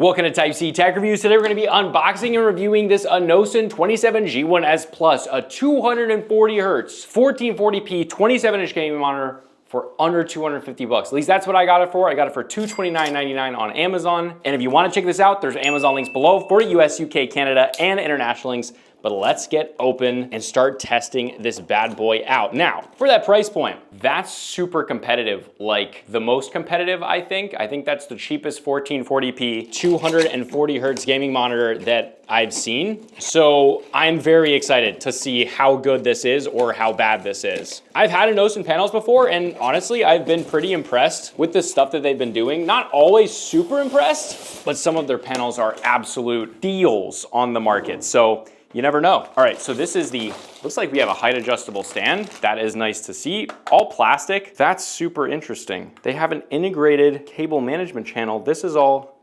Welcome to Type C Tech Reviews. Today we're going to be unboxing and reviewing this INNOCN 27G1S Plus, a 240 Hz, 1440p, 27-inch gaming monitor for under 250 bucks. At least that's what I got it for. I got it for $229.99 on Amazon. And if you want to check this out, there's Amazon links below for US, UK, Canada, and international links. But let's get open and start testing this bad boy out. Now, for that price point, that's super competitive, like the most competitive, I think. I think that's the cheapest 1440p, 240 Hertz gaming monitor that I've seen. So I'm very excited to see how good this is or how bad this is. I've had INNOCN panels before, and honestly, I've been pretty impressed with the stuff that they've been doing. Not always super impressed, but some of their panels are absolute deals on the market. So you never know. All right, so this is looks like we have a height adjustable stand. That is nice to see. All plastic. That's super interesting. They have an integrated cable management channel. This is all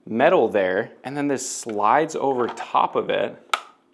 metal there, and then this slides over top of it,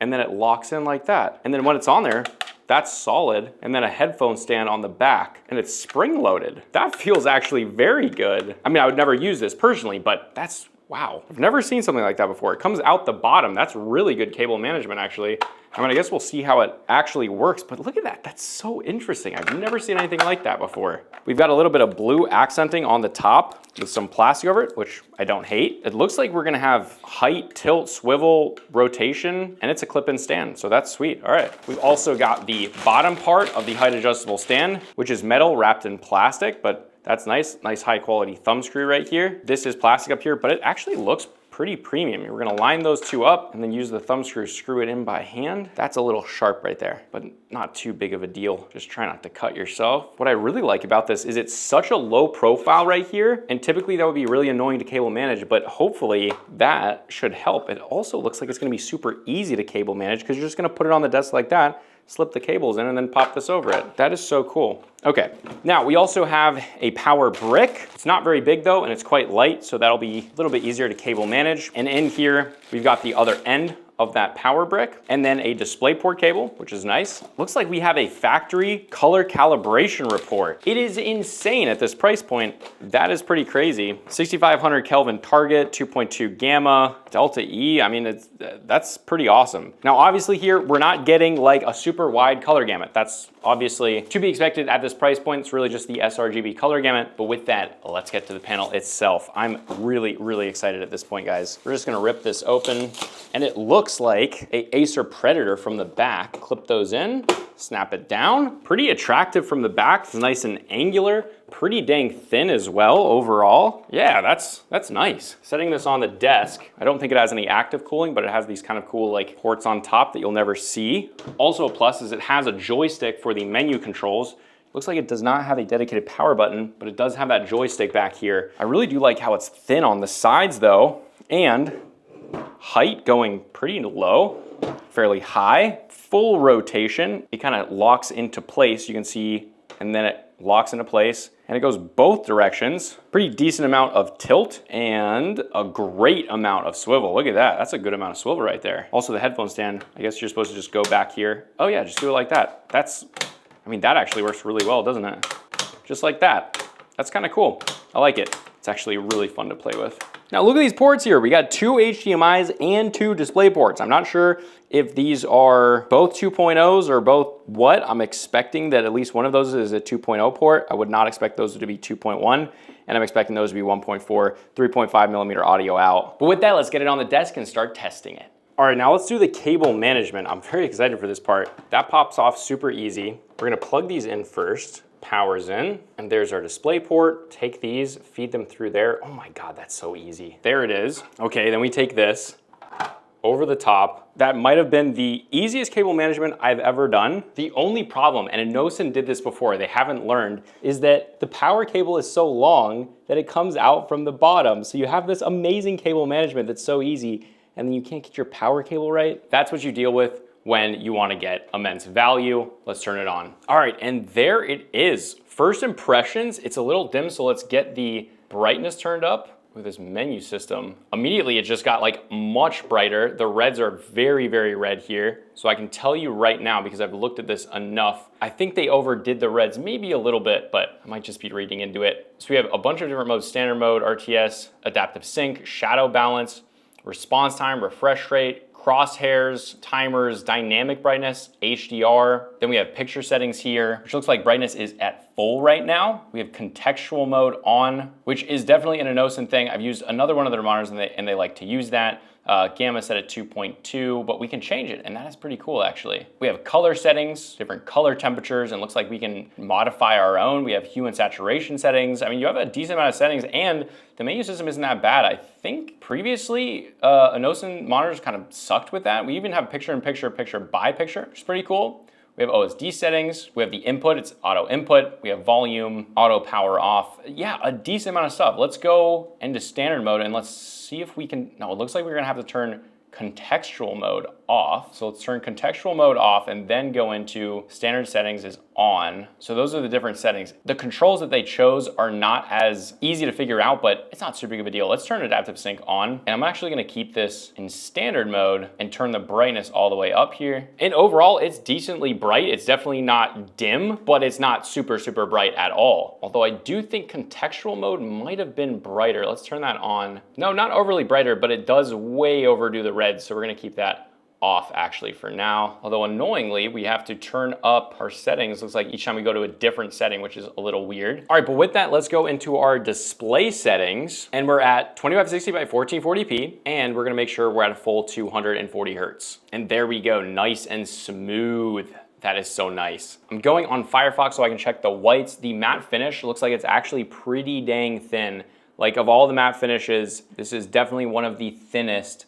and then it locks in like that. And then when it's on there, that's solid, and then a headphone stand on the back, and it's spring-loaded. That feels actually very good. I mean, I would never use this personally, but that's wow, I've never seen something like that before. It comes out the bottom. That's really good cable management, actually. I mean, I guess we'll see how it actually works, but look at that. That's so interesting. I've never seen anything like that before. We've got a little bit of blue accenting on the top with some plastic over it, which I don't hate. It looks like we're gonna have height, tilt, swivel, rotation, and it's a clip-in stand, so that's sweet. All right. We've also got the bottom part of the height adjustable stand, which is metal wrapped in plastic, but that's nice high quality thumb screw right here. This is plastic up here, but it actually looks pretty premium. We're gonna line those two up and then use the thumb screw, screw it in by hand. That's a little sharp right there, but not too big of a deal. Just try not to cut yourself. What I really like about this is it's such a low profile right here, and typically that would be really annoying to cable manage, but hopefully that should help. It also looks like it's gonna be super easy to cable manage because you're just gonna put it on the desk like that, slip the cables in, and then pop this over it. That is so cool. Okay, now we also have a power brick. It's not very big though, and it's quite light, so that'll be a little bit easier to cable manage. And in here, we've got the other end of that power brick, and then a DisplayPort cable, which is nice. Looks like we have a factory color calibration report. It is insane at this price point. That is pretty crazy. 6500 Kelvin target, 2.2 gamma, delta E. I mean, that's pretty awesome. Now, obviously here, we're not getting like a super wide color gamut. That's obviously to be expected at this price point. It's really just the sRGB color gamut. But with that, let's get to the panel itself. I'm really excited at this point, guys. We're just gonna rip this open, and it looks like a Acer Predator from the back. Clip those in, snap it down. Pretty attractive from the back. It's nice and angular. Pretty dang thin as well overall. Yeah, that's nice. Setting this on the desk, I don't think it has any active cooling, but it has these kind of cool like ports on top that you'll never see. Also a plus is it has a joystick for the menu controls. Looks like it does not have a dedicated power button, but it does have that joystick back here. I really do like how it's thin on the sides though, and height going pretty low, fairly high. Full rotation, it kind of locks into place, you can see, and then it locks into place, and it goes both directions. Pretty decent amount of tilt and a great amount of swivel. Look at that, that's a good amount of swivel right there. Also the headphone stand, I guess you're supposed to just go back here. Oh yeah, just do it like that. I mean, that actually works really well, doesn't it? Just like that. That's kind of cool. I like it. It's actually really fun to play with. Now look at these ports here. We got 2 HDMIs and 2 display ports. I'm not sure if these are both 2.0s or both what. I'm expecting that at least one of those is a 2.0 port. I would not expect those to be 2.1, and I'm expecting those to be 1.4, 3.5 millimeter audio out. But with that, let's get it on the desk and start testing it. All right, now let's do the cable management. I'm very excited for this part. That pops off super easy. We're gonna plug these in first. Powers in, and there's our display port. Take these, feed them through there. Oh my God, that's so easy. There it is. Okay, then we take this over the top. That might have been the easiest cable management I've ever done. The only problem, and INNOCN did this before, they haven't learned, is that the power cable is so long that it comes out from the bottom. So you have this amazing cable management that's so easy, and then you can't get your power cable right. That's what you deal with when you want to get immense value. Let's turn it on. All right, and there it is. First impressions, it's a little dim, so let's get the brightness turned up. with this menu system, immediately it just got like much brighter. The reds are very, very red here. So I can tell you right now, because I've looked at this enough, I think they overdid the reds maybe a little bit, but I might just be reading into it. So we have a bunch of different modes: standard mode, RTS, adaptive sync, shadow balance, response time, refresh rate, crosshairs, timers, dynamic brightness, HDR. Then we have picture settings here, which looks like brightness is at full right now. We have contextual mode on, which is definitely an INNOCN thing. I've used another one of their monitors and they like to use that. Gamma set at 2.2, but we can change it, and that is pretty cool actually. We have color settings, different color temperatures, and looks like we can modify our own. We have hue and saturation settings. I mean, you have a decent amount of settings, and the menu system isn't that bad. I think previously INNOCN monitors kind of sucked with that. We even have picture-in-picture, picture-by-picture, which is pretty cool. We have OSD settings, we have the input, it's auto input, we have volume, auto power off. Yeah, a decent amount of stuff. Let's go into standard mode and let's see if we can, no, it looks like we're gonna have to turn contextual mode off. So let's turn contextual mode off and then go into standard settings is on. So those are the different settings. The controls that they chose are not as easy to figure out, but it's not super big of a deal. Let's turn adaptive sync on, and I'm actually gonna keep this in standard mode and turn the brightness all the way up here. And overall, it's decently bright. It's definitely not dim, but it's not super, super bright at all. Although I do think contextual mode might have been brighter. Let's turn that on. No, not overly brighter, but it does way overdo the red, so we're gonna keep that off actually for now. Although annoyingly, we have to turn up our settings. Looks like each time we go to a different setting, which is a little weird. All right, but with that, let's go into our display settings, and we're at 2560 by 1440p, and we're gonna make sure we're at a full 240 hertz. And there we go, nice and smooth. That is so nice. I'm going on Firefox so I can check the whites. The matte finish looks like it's actually pretty dang thin. Like, of all the matte finishes, this is definitely one of the thinnest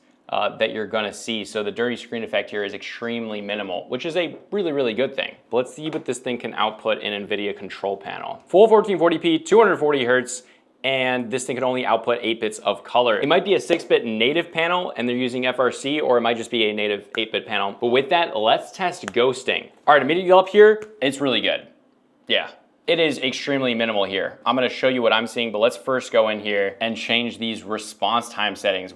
that you're gonna see. So the dirty screen effect here is extremely minimal, which is a really, really good thing. But let's see what this thing can output in NVIDIA control panel. Full 1440p, 240 hertz, and this thing can only output 8 bits of color. It might be a 6-bit native panel and they're using FRC, or it might just be a native 8-bit panel. But with that, let's test ghosting. All right, immediately up here, it's really good. Yeah. It is extremely minimal here. I'm gonna show you what I'm seeing, but let's first go in here and change these response time settings.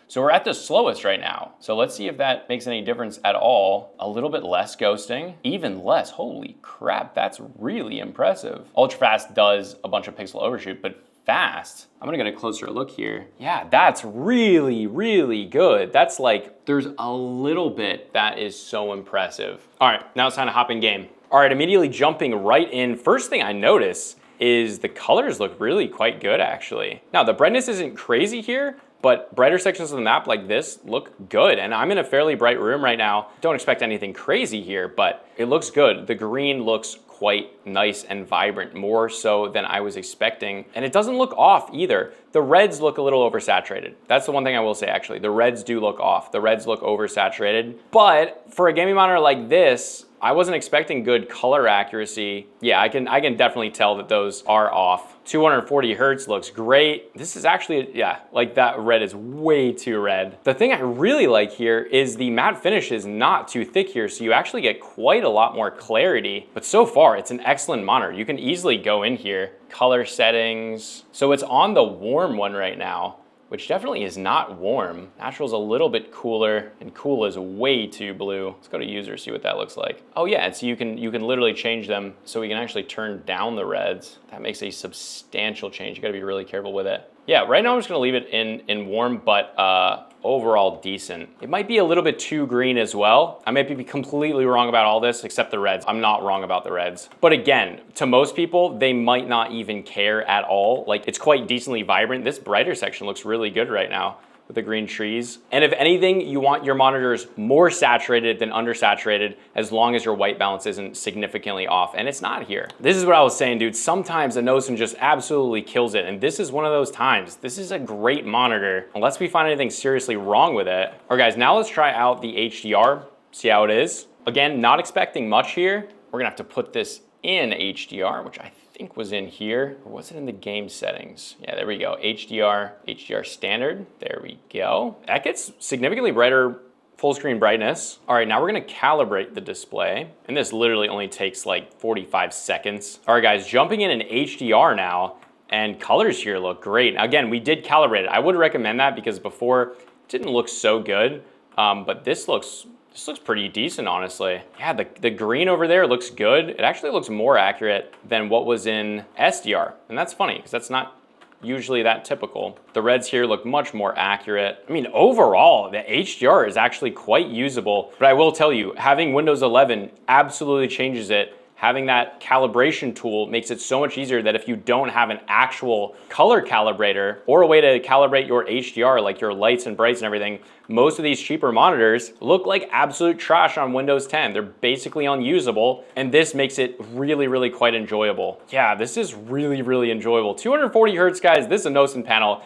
So we're at the slowest right now. So let's see if that makes any difference at all. A little bit less ghosting, even less. Holy crap, that's really impressive. Ultra fast does a bunch of pixel overshoot, but fast, I'm gonna get a closer look here. Yeah, that's really, really good. That's like, there's a little bit that is so impressive. All right, now it's time to hop in game. All right, immediately jumping right in. First thing I notice is the colors look really quite good actually. Now the brightness isn't crazy here, but brighter sections of the map like this look good. And I'm in a fairly bright room right now. Don't expect anything crazy here, but it looks good. The green looks quite nice and vibrant, more so than I was expecting. And it doesn't look off either. The reds look a little oversaturated. That's the one thing I will say actually. The reds do look off. The reds look oversaturated. But for a gaming monitor like this, I wasn't expecting good color accuracy. Yeah, I can definitely tell that those are off. 240 hertz looks great. This is actually, yeah, like that red is way too red. The thing I really like here is the matte finish is not too thick here, so you actually get quite a lot more clarity. But so far, it's an excellent monitor. You can easily go in here, color settings. So it's on the warm one right now, which definitely is not warm. Natural's a little bit cooler, and cool is way too blue. Let's go to user, see what that looks like. Oh yeah, and so you can literally change them so we can actually turn down the reds. That makes a substantial change. You gotta be really careful with it. Yeah, right now I'm just gonna leave it in warm, but overall decent. It might be a little bit too green as well. I might be completely wrong about all this except the reds. I'm not wrong about the reds. But again, to most people, they might not even care at all. Like, it's quite decently vibrant. This brighter section looks really good right now with the green trees. And if anything, you want your monitors more saturated than undersaturated, as long as your white balance isn't significantly off, and it's not here. This is what I was saying, dude. Sometimes INNOCN just absolutely kills it, and this is one of those times. This is a great monitor, unless we find anything seriously wrong with it. All right, guys, now let's try out the HDR, see how it is. Again, not expecting much here. We're gonna have to put this in HDR, which I think was in here, or was it in the game settings? Yeah, there we go, HDR standard, there we go. That gets significantly brighter full screen brightness. All right, now we're gonna calibrate the display, and this literally only takes like 45 seconds. All right guys, jumping in HDR now, And colors here look great. Again, we did calibrate it. I would recommend that because before it didn't look so good, but this looks pretty decent, honestly. Yeah, the green over there looks good. It actually looks more accurate than what was in SDR. And that's funny because that's not usually that typical. The reds here look much more accurate. I mean, overall, the HDR is actually quite usable, but I will tell you, having Windows 11 absolutely changes it. Having that calibration tool makes it so much easier that if you don't have an actual color calibrator or a way to calibrate your HDR, like your lights and brights and everything, most of these cheaper monitors look like absolute trash on Windows 10. They're basically unusable, and this makes it really, really quite enjoyable. Yeah, this is really, really enjoyable. 240 hertz, guys, this INNOCN panel,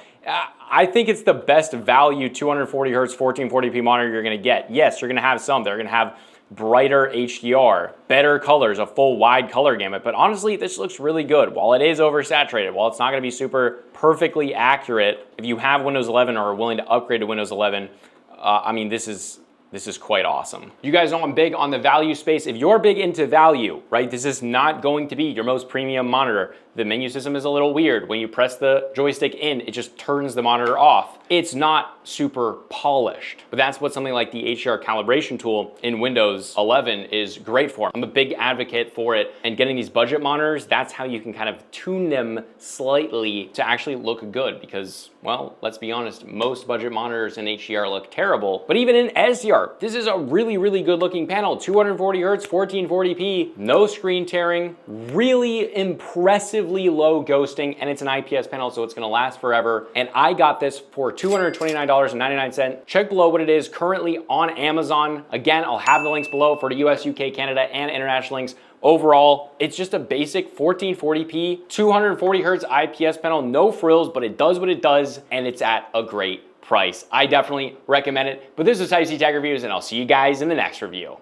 I think it's the best value 240 hertz 1440p monitor you're gonna get. Yes, you're gonna have some. They're gonna have brighter HDR, better colors, a full wide color gamut, but honestly, this looks really good. While it is oversaturated, while it's not gonna be super perfectly accurate, if you have Windows 11 or are willing to upgrade to Windows 11, I mean, this is quite awesome. You guys know I'm big on the value space. If you're big into value, right, this is not going to be your most premium monitor. The menu system is a little weird. When you press the joystick in, it just turns the monitor off. It's not super polished, but that's what something like the HDR calibration tool in Windows 11 is great for. I'm a big advocate for it, and getting these budget monitors, that's how you can kind of tune them slightly to actually look good because, well, let's be honest, most budget monitors in HDR look terrible, but even in SDR, this is a really, really good looking panel. 240 hertz, 1440p, no screen tearing, really impressively low ghosting, and it's an IPS panel, so it's gonna last forever. And I got this for $229.99. Check below what it is currently on Amazon. Again, I'll have the links below for the US, UK, Canada, and international links. Overall, it's just a basic 1440p, 240 hertz IPS panel, no frills, but it does what it does, and it's at a great price. I definitely recommend it. But this is Type C Tech Reviews, and I'll see you guys in the next review.